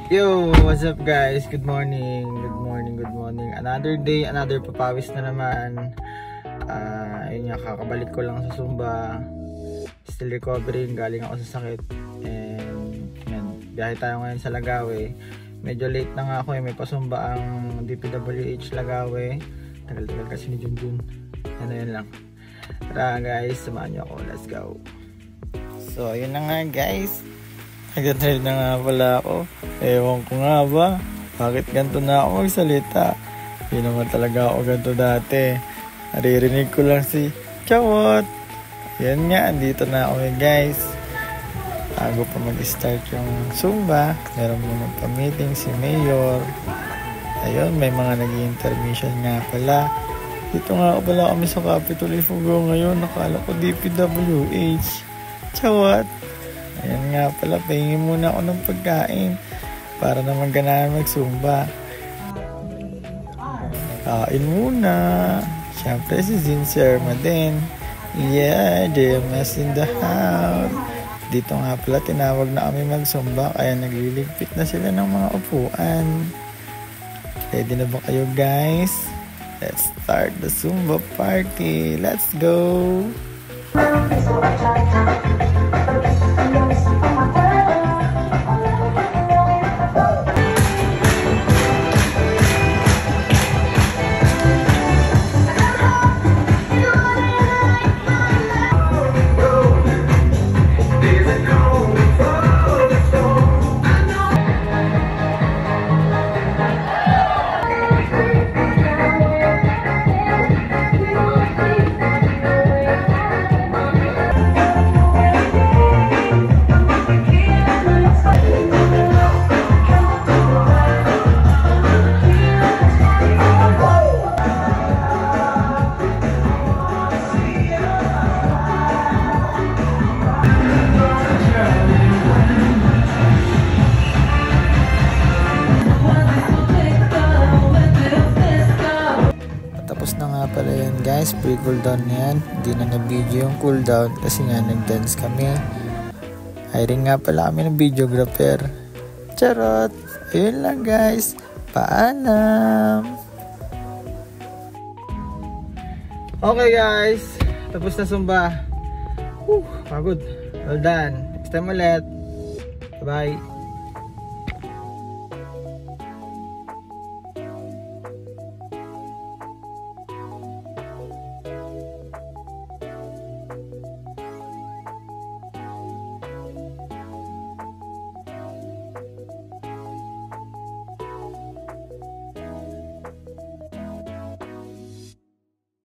Yo, what's up guys? Good morning. Another day, another papawis na naman. Ayun nga, kakabalik ko lang sa Zumba. Still recovering, galing ako sa sakit. And yan, biyahe tayo ngayon sa Lagawe. Medyo late na nga ako may pasumba ang DPWH Lagawe. Tagal-tagal kasi ni Junjun. Yan lang. Tara guys, samahan niyo ako. Let's go. So, ayun na nga guys. Nag-drive na nga pala ako. Ewan ko nga ba, bakit ganito na ako magsalita? Hindi naman talaga ako ganito dati. Naririnig ko lang si Chawot. Yan nga, andito na ako guys. Bago pa mag-start yung Zumba, meron mo magpa-meeting si Mayor. Ayun, may mga nag-intermission nga pala. Dito nga pala kami sa Capitol Ifugao ngayon. Nakala ko DPWH. Chawot. Ayan nga pala, pahingin muna ako ng pagkain para naman ganahan mag-Zumba. Kain muna. Siyempre si Zinserma din. Yeah, the mess in the house. Dito nga pala, tinawag na kami mag-Zumba kaya nagliligpit na sila ng mga upuan. Ready na ba kayo guys? Let's start the Zumba party. Let's go! Tapos na nga pala yan guys, pre-cooldown na yan. Hindi na na-video yung cooldown kasi nga nag-dance kami. Hiring nga pala kami ng videographer. Charot! Ayun lang guys. Paalam! Okay guys, tapos na Zumba. Pagod. Well done. Next time ulit. Bye-bye.